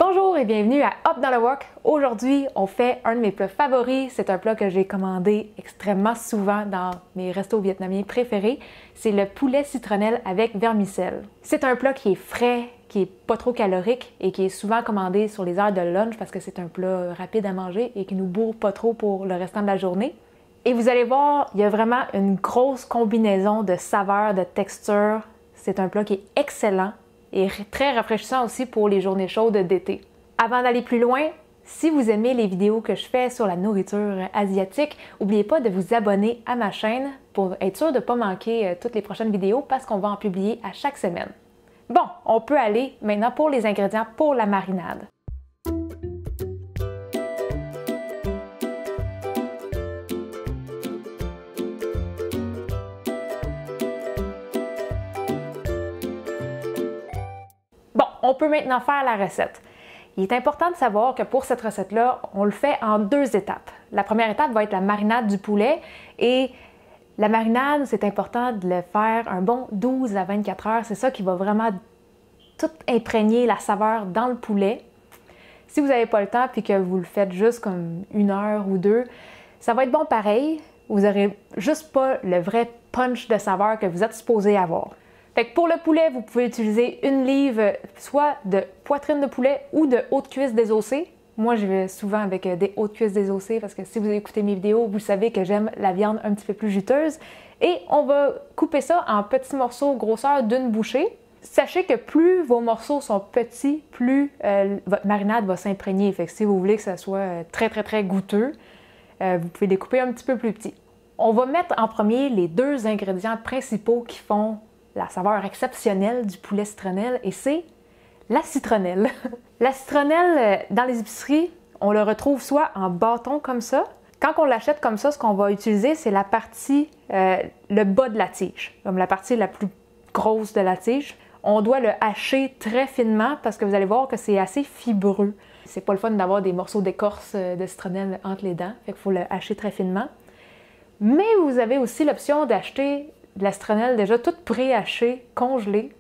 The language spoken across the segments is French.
Bonjour et bienvenue à Hop dans le Wok. Aujourd'hui, on fait un de mes plats favoris. C'est un plat que j'ai commandé extrêmement souvent dans mes restos vietnamiens préférés. C'est le poulet citronnelle avec vermicelle. C'est un plat qui est frais, qui est pas trop calorique et qui est souvent commandé sur les heures de lunch parce que c'est un plat rapide à manger et qui nous bourre pas trop pour le restant de la journée. Et vous allez voir, il y a vraiment une grosse combinaison de saveurs, de textures. C'est un plat qui est excellent et très rafraîchissant aussi pour les journées chaudes d'été. Avant d'aller plus loin, si vous aimez les vidéos que je fais sur la nourriture asiatique, n'oubliez pas de vous abonner à ma chaîne pour être sûr de ne pas manquer toutes les prochaines vidéos parce qu'on va en publier à chaque semaine. Bon, on peut aller maintenant pour les ingrédients pour la marinade. Bon, on peut maintenant faire la recette. Il est important de savoir que pour cette recette-là, on le fait en deux étapes. La première étape va être la marinade du poulet et la marinade, c'est important de le faire un bon 12 à 24 heures. C'est ça qui va vraiment tout imprégner la saveur dans le poulet. Si vous n'avez pas le temps puis que vous le faites juste comme 1 heure ou 2, ça va être bon pareil. Vous n'aurez juste pas le vrai punch de saveur que vous êtes supposé avoir. Fait que pour le poulet, vous pouvez utiliser 1 livre soit de poitrine de poulet ou de haute cuisse désossée. Moi, je vais souvent avec des hautes cuisses désossées parce que si vous écoutez mes vidéos, vous savez que j'aime la viande un petit peu plus juteuse. Et on va couper ça en petits morceaux grosseur d'1 bouchée. Sachez que plus vos morceaux sont petits, plus votre marinade va s'imprégner. Fait que si vous voulez que ça soit très goûteux, vous pouvez les couper un petit peu plus petits. On va mettre en premier les 2 ingrédients principaux qui font la saveur exceptionnelle du poulet citronnelle et c'est la citronnelle. La citronnelle, dans les épiceries, on le retrouve soit en bâton comme ça. Quand on l'achète comme ça, ce qu'on va utiliser, c'est la partie, le bas de la tige, comme la partie la plus grosse de la tige. On doit le hacher très finement parce que vous allez voir que c'est assez fibreux. C'est pas le fun d'avoir des morceaux d'écorce de citronnelle entre les dents, fait qu'il faut le hacher très finement. Mais vous avez aussi l'option d'acheter de la citronnelle déjà toute pré-hachée, congelée.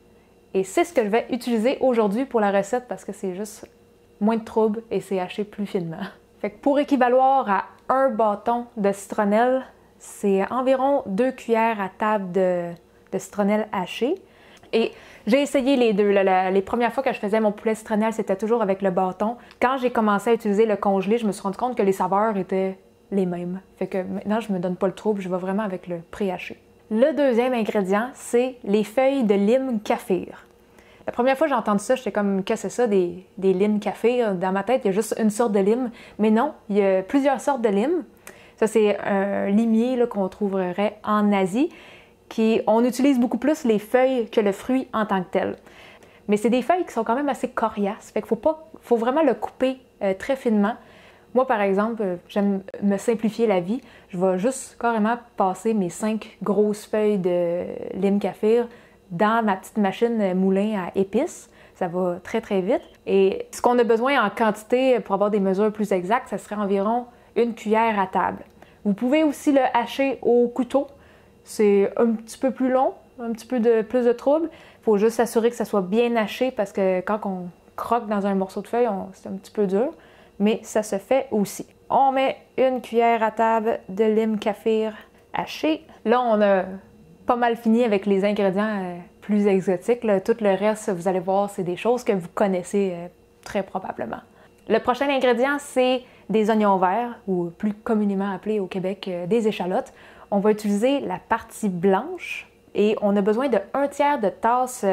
Et c'est ce que je vais utiliser aujourd'hui pour la recette parce que c'est juste moins de trouble et c'est haché plus finement. Fait que pour équivaloir à 1 bâton de citronnelle, c'est environ 2 cuillères à table de citronnelle hachée. Et j'ai essayé les deux. Les premières fois que je faisais mon poulet citronnelle, c'était toujours avec le bâton. Quand j'ai commencé à utiliser le congelé, je me suis rendu compte que les saveurs étaient les mêmes. Fait que maintenant, je me donne pas le trouble, je vais vraiment avec le pré-haché. Le deuxième ingrédient, c'est les feuilles de lime kaffir. La première fois que j'ai entendu ça, j'étais comme, qu'est-ce que c'est ça, des limes kaffir? Dans ma tête, il y a juste une sorte de lime. Mais non, il y a plusieurs sortes de lime. Ça, c'est un limier qu'on trouverait en Asie. On utilise beaucoup plus les feuilles que le fruit en tant que tel. Mais c'est des feuilles qui sont quand même assez coriaces. Fait qu'il faut vraiment le couper très finement. Moi, par exemple, j'aime me simplifier la vie. Je vais juste carrément passer mes 5 grosses feuilles de lime kaffir dans ma petite machine moulin à épices. Ça va très vite. Et ce qu'on a besoin en quantité pour avoir des mesures plus exactes, ça serait environ 1 cuillère à table. Vous pouvez aussi le hacher au couteau. C'est un petit peu plus long, un petit peu plus de trouble. Il faut juste s'assurer que ça soit bien haché parce que quand on croque dans un morceau de feuille, c'est un petit peu dur. Mais ça se fait aussi. On met 1 cuillère à table de lime kaffir haché. Là, on a pas mal fini avec les ingrédients plus exotiques. Là. Tout le reste, vous allez voir, c'est des choses que vous connaissez très probablement. Le prochain ingrédient, c'est des oignons verts, ou plus communément appelés au Québec des échalotes. On va utiliser la partie blanche et on a besoin de 1/3 de tasse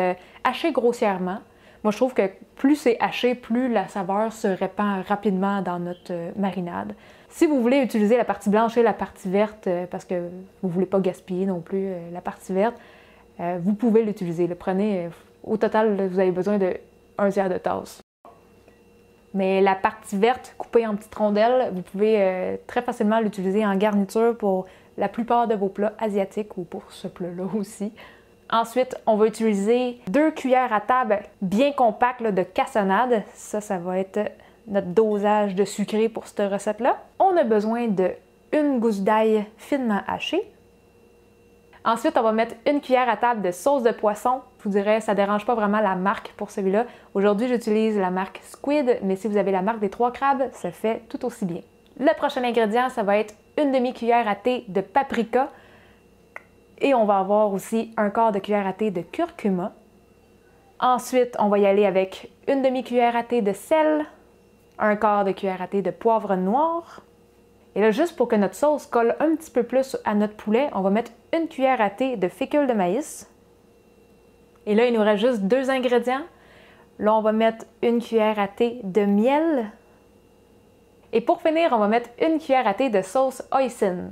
hachée grossièrement. Moi, je trouve que plus c'est haché, plus la saveur se répand rapidement dans notre marinade. Si vous voulez utiliser la partie blanche et la partie verte, parce que vous ne voulez pas gaspiller non plus la partie verte, vous pouvez l'utiliser. Le prenez, au total, vous avez besoin de 1/3 de tasse. Mais la partie verte, coupée en petites rondelles, vous pouvez très facilement l'utiliser en garniture pour la plupart de vos plats asiatiques ou pour ce plat-là aussi. Ensuite, on va utiliser 2 cuillères à table bien compactes de cassonade. Ça va être notre dosage de sucré pour cette recette-là. On a besoin de 1 gousse d'ail finement hachée. Ensuite, on va mettre 1 cuillère à table de sauce de poisson. vous dirais, ça ne dérange pas vraiment la marque pour celui-là. Aujourd'hui, j'utilise la marque Squid, mais si vous avez la marque des 3 crabes, ça fait tout aussi bien. Le prochain ingrédient, ça va être une demi-cuillère à thé de paprika. Et on va avoir aussi un quart de cuillère à thé de curcuma. Ensuite, on va y aller avec une demi-cuillère à thé de sel, un quart de cuillère à thé de poivre noir. Et là, juste pour que notre sauce colle un petit peu plus à notre poulet, on va mettre une cuillère à thé de fécule de maïs. Et là, il nous reste juste 2 ingrédients. Là, on va mettre une cuillère à thé de miel. Et pour finir, on va mettre une cuillère à thé de sauce hoisin.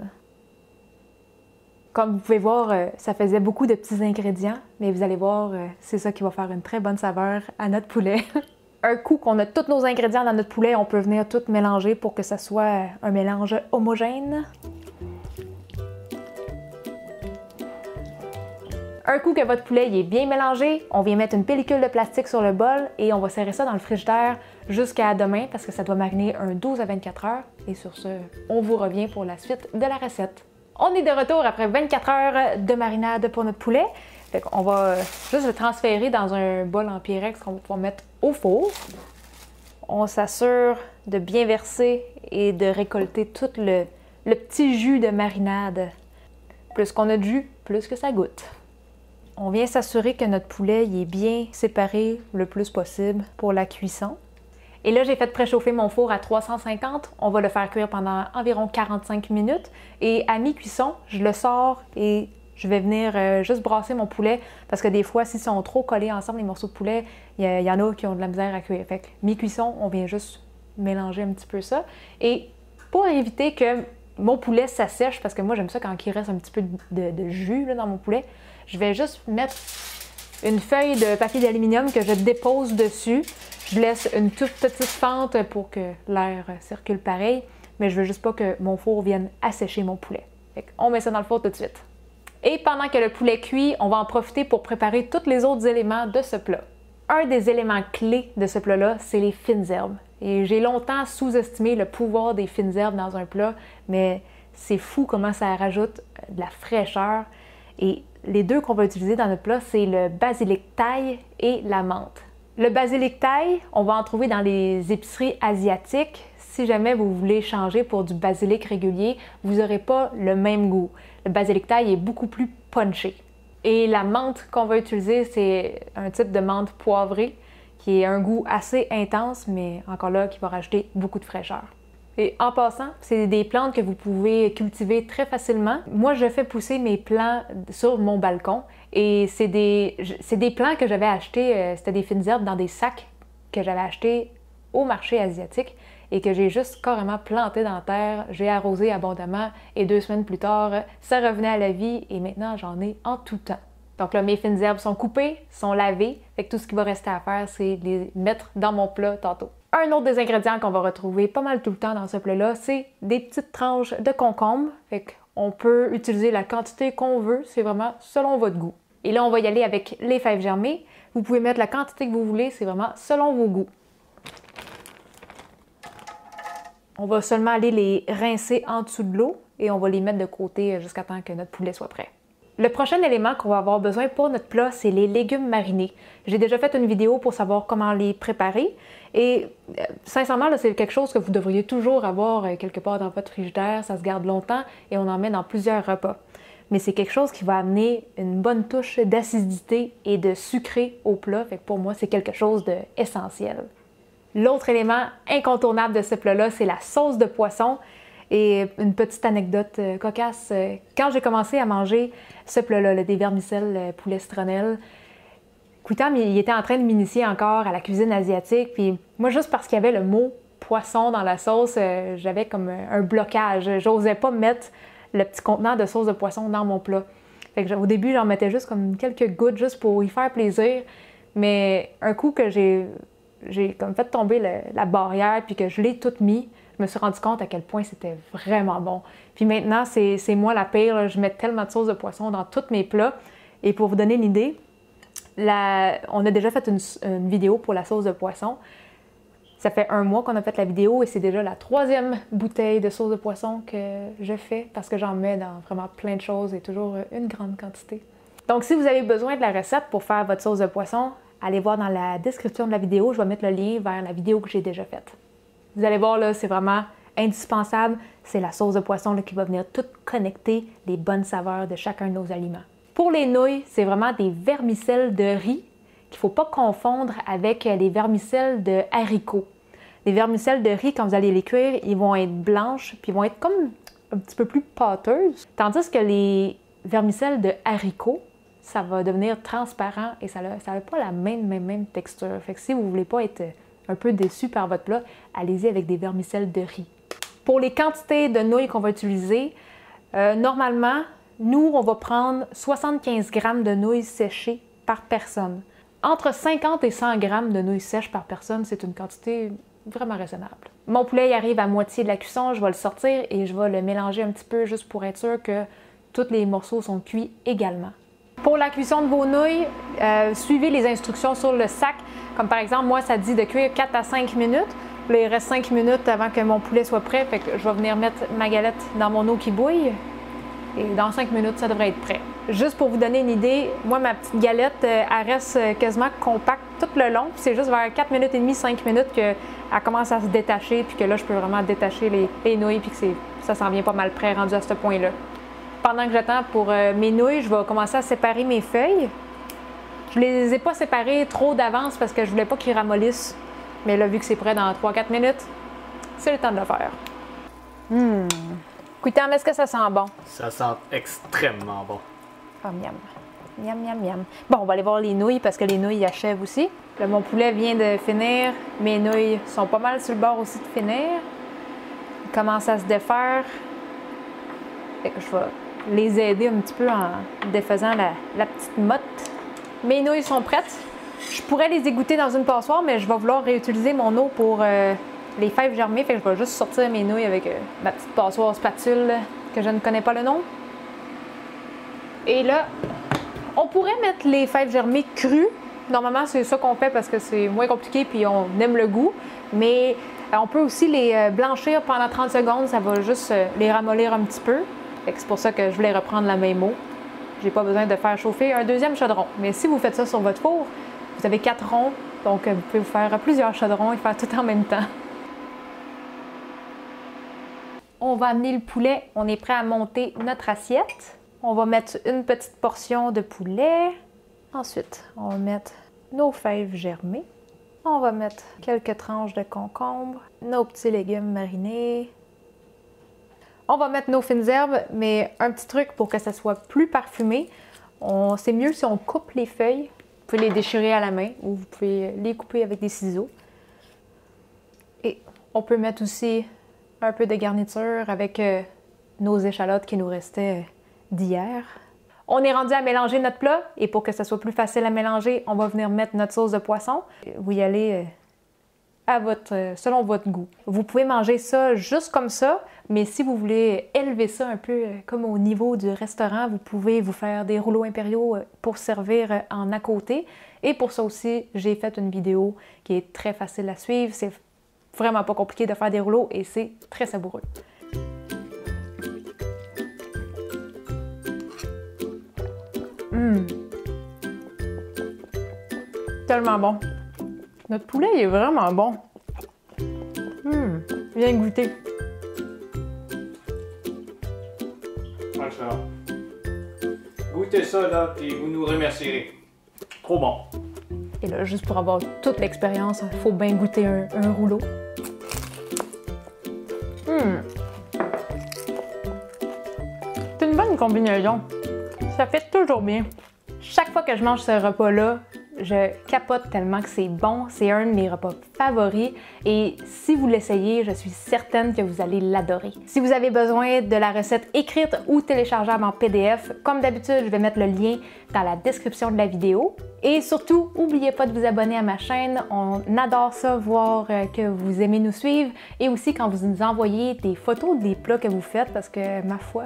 Comme vous pouvez voir, ça faisait beaucoup de petits ingrédients, mais vous allez voir, c'est ça qui va faire une très bonne saveur à notre poulet. Un coup qu'on a tous nos ingrédients dans notre poulet, on peut venir tout mélanger pour que ça soit un mélange homogène. Un coup que votre poulet est bien mélangé, on vient mettre une pellicule de plastique sur le bol et on va serrer ça dans le frigidaire jusqu'à demain parce que ça doit mariner un 12 à 24 heures. Et sur ce, on vous revient pour la suite de la recette. On est de retour après 24 heures de marinade pour notre poulet. Fait qu'on va juste le transférer dans un bol en Pyrex qu'on va pouvoir mettre au four. On s'assure de bien verser et de récolter tout le petit jus de marinade. Plus qu'on a de jus, plus que ça goûte. On vient s'assurer que notre poulet est bien séparé le plus possible pour la cuisson. Et là, j'ai fait préchauffer mon four à 350. On va le faire cuire pendant environ 45 minutes. Et à mi-cuisson, je le sors et je vais venir juste brasser mon poulet parce que des fois, s'ils sont trop collés ensemble, les morceaux de poulet, il y en a qui ont de la misère à cuire. Fait que mi-cuisson, on vient juste mélanger un petit peu ça. Et pour éviter que mon poulet s'assèche, parce que moi, j'aime ça quand il reste un petit peu de jus là, dans mon poulet, je vais juste mettre une feuille de papier d'aluminium que je dépose dessus. Je laisse une toute petite fente pour que l'air circule pareil, mais je veux juste pas que mon four vienne assécher mon poulet. Fait qu'on met ça dans le four tout de suite. Et pendant que le poulet cuit, on va en profiter pour préparer tous les autres éléments de ce plat. Un des éléments clés de ce plat-là, c'est les fines herbes. Et j'ai longtemps sous-estimé le pouvoir des fines herbes dans un plat, mais c'est fou comment ça rajoute de la fraîcheur. Et les deux qu'on va utiliser dans notre plat, c'est le basilic thaï et la menthe. Le basilic thaï, on va en trouver dans les épiceries asiatiques. Si jamais vous voulez changer pour du basilic régulier, vous n'aurez pas le même goût. Le basilic thaï est beaucoup plus punché. Et la menthe qu'on va utiliser, c'est un type de menthe poivrée qui a un goût assez intense, mais encore là, qui va rajouter beaucoup de fraîcheur. Et en passant, c'est des plantes que vous pouvez cultiver très facilement. Moi, je fais pousser mes plants sur mon balcon et c'est des plants que j'avais achetés, c'était des fines herbes dans des sacs que j'avais achetés au marché asiatique et que j'ai juste carrément planté dans la terre. J'ai arrosé abondamment et 2 semaines plus tard, ça revenait à la vie et maintenant, j'en ai en tout temps. Donc là, mes fines herbes sont coupées, sont lavées, fait que tout ce qui va rester à faire, c'est les mettre dans mon plat tantôt. Un autre des ingrédients qu'on va retrouver pas mal tout le temps dans ce plat-là, c'est des petites tranches de concombre. Fait qu'on peut utiliser la quantité qu'on veut, c'est vraiment selon votre goût. Et là, on va y aller avec les fèves germées. Vous pouvez mettre la quantité que vous voulez, c'est vraiment selon vos goûts. On va seulement aller les rincer en dessous de l'eau et on va les mettre de côté jusqu'à temps que notre poulet soit prêt. Le prochain élément qu'on va avoir besoin pour notre plat, c'est les légumes marinés. J'ai déjà fait une vidéo pour savoir comment les préparer et sincèrement, c'est quelque chose que vous devriez toujours avoir quelque part dans votre frigidaire. Ça se garde longtemps et on en met dans plusieurs repas. Mais c'est quelque chose qui va amener une bonne touche d'acidité et de sucré au plat. Fait que pour moi, c'est quelque chose d'essentiel. L'autre élément incontournable de ce plat-là, c'est la sauce de poisson. Et une petite anecdote cocasse, quand j'ai commencé à manger ce plat-là, des vermicelles poulet citronnelle, Koutam, il était en train de m'initier encore à la cuisine asiatique. Puis moi, juste parce qu'il y avait le mot poisson dans la sauce, j'avais comme un blocage. J'osais pas mettre le petit contenant de sauce de poisson dans mon plat. Fait que, au début, j'en mettais juste comme quelques gouttes juste pour y faire plaisir. Mais un coup que j'ai comme fait tomber la barrière puis que je l'ai toute mis, je me suis rendu compte à quel point c'était vraiment bon. Puis maintenant, c'est moi la pire. Là. Je mets tellement de sauce de poisson dans tous mes plats. Et pour vous donner une idée, on a déjà fait une vidéo pour la sauce de poisson. Ça fait 1 mois qu'on a fait la vidéo et c'est déjà la 3e bouteille de sauce de poisson que je fais parce que j'en mets dans vraiment plein de choses et toujours une grande quantité. Donc, si vous avez besoin de la recette pour faire votre sauce de poisson, allez voir dans la description de la vidéo. Je vais mettre le lien vers la vidéo que j'ai déjà faite. Vous allez voir, là, c'est vraiment indispensable. C'est la sauce de poisson là, qui va venir tout connecter les bonnes saveurs de chacun de nos aliments. Pour les nouilles, c'est vraiment des vermicelles de riz qu'il ne faut pas confondre avec les vermicelles de haricots. Les vermicelles de riz, quand vous allez les cuire, ils vont être blanches puis ils vont être comme un petit peu plus pâteuses. Tandis que les vermicelles de haricots, ça va devenir transparent et ça n'a pas la même texture. Fait que si vous ne voulez pas être un peu déçu par votre plat, allez-y avec des vermicelles de riz. Pour les quantités de nouilles qu'on va utiliser, normalement, nous, on va prendre 75 g de nouilles séchées par personne. Entre 50 et 100 g de nouilles sèches par personne, c'est une quantité vraiment raisonnable. Mon poulet il arrive à moitié de la cuisson, je vais le sortir et je vais le mélanger un petit peu juste pour être sûr que tous les morceaux sont cuits également. Pour la cuisson de vos nouilles, suivez les instructions sur le sac. Comme par exemple, moi, ça dit de cuire 4 à 5 minutes. Là, il reste 5 minutes avant que mon poulet soit prêt, fait que je vais venir mettre ma galette dans mon eau qui bouille. Et dans 5 minutes, ça devrait être prêt. Juste pour vous donner une idée, moi, ma petite galette, elle reste quasiment compacte tout le long. C'est juste vers 4 minutes et demie, 5 minutes qu'elle commence à se détacher, puis que là, je peux vraiment détacher les nouilles, puis que ça s'en vient pas mal prêt rendu à ce point-là. Pendant que j'attends pour mes nouilles, je vais commencer à séparer mes feuilles. Je les ai pas séparées trop d'avance parce que je voulais pas qu'ils ramollissent. Mais là, vu que c'est prêt dans 3-4 minutes, c'est le temps de le faire. Couitam, est-ce que ça sent bon? Ça sent extrêmement bon. Oh, miam. Miam, miam, miam. Bon, on va aller voir les nouilles parce que les nouilles achèvent aussi. Là, mon poulet vient de finir. Mes nouilles sont pas mal sur le bord aussi de finir. Ils commencent à se défaire. Fait que je vais les aider un petit peu en défaisant la petite motte. Mes nouilles sont prêtes. Je pourrais les égoutter dans une passoire, mais je vais vouloir réutiliser mon eau pour les fèves germées. Fait que je vais juste sortir mes nouilles avec ma petite passoire spatule que je ne connais pas le nom. Et là, on pourrait mettre les fèves germées crues. Normalement, c'est ça qu'on fait parce que c'est moins compliqué puis on aime le goût. Mais on peut aussi les blanchir pendant 30 secondes. Ça va juste les ramollir un petit peu. C'est pour ça que je voulais reprendre la même eau. J'ai pas besoin de faire chauffer un deuxième chaudron. Mais si vous faites ça sur votre four, vous avez 4 ronds, donc vous pouvez vous faire plusieurs chaudrons et faire tout en même temps. On va amener le poulet. On est prêt à monter notre assiette. On va mettre une petite portion de poulet. Ensuite, on va mettre nos fèves germées. On va mettre quelques tranches de concombre, nos petits légumes marinés. On va mettre nos fines herbes, mais un petit truc pour que ça soit plus parfumé, c'est mieux si on coupe les feuilles. Vous pouvez les déchirer à la main ou vous pouvez les couper avec des ciseaux. Et on peut mettre aussi un peu de garniture avec nos échalotes qui nous restaient d'hier. On est rendu à mélanger notre plat et pour que ça soit plus facile à mélanger, on va venir mettre notre sauce de poisson. Vous y allez selon votre goût. Vous pouvez manger ça juste comme ça, mais si vous voulez élever ça un peu comme au niveau du restaurant, vous pouvez vous faire des rouleaux impériaux pour servir en à côté. Et pour ça aussi, j'ai fait une vidéo qui est très facile à suivre. C'est vraiment pas compliqué de faire des rouleaux et c'est très savoureux. Tellement bon. Notre poulet, il est vraiment bon. Viens goûter. Goûtez ça, là, puis vous nous remercierez. Trop bon. Et là, juste pour avoir toute l'expérience, il faut bien goûter un rouleau. C'est une bonne combinaison. Ça fait toujours bien. Chaque fois que je mange ce repas-là, je capote tellement que c'est bon. C'est un de mes repas favoris et si vous l'essayez, je suis certaine que vous allez l'adorer. Si vous avez besoin de la recette écrite ou téléchargeable en PDF, comme d'habitude, je vais mettre le lien dans la description de la vidéo. Et surtout, n'oubliez pas de vous abonner à ma chaîne. On adore ça, voir que vous aimez nous suivre et aussi quand vous nous envoyez des photos des plats que vous faites parce que, ma foi,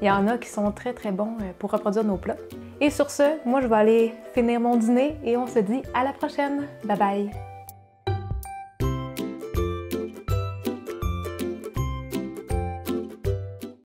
il y en a qui sont très très bons pour reproduire nos plats. Et sur ce, moi je vais aller finir mon dîner et on se dit à la prochaine. Bye bye!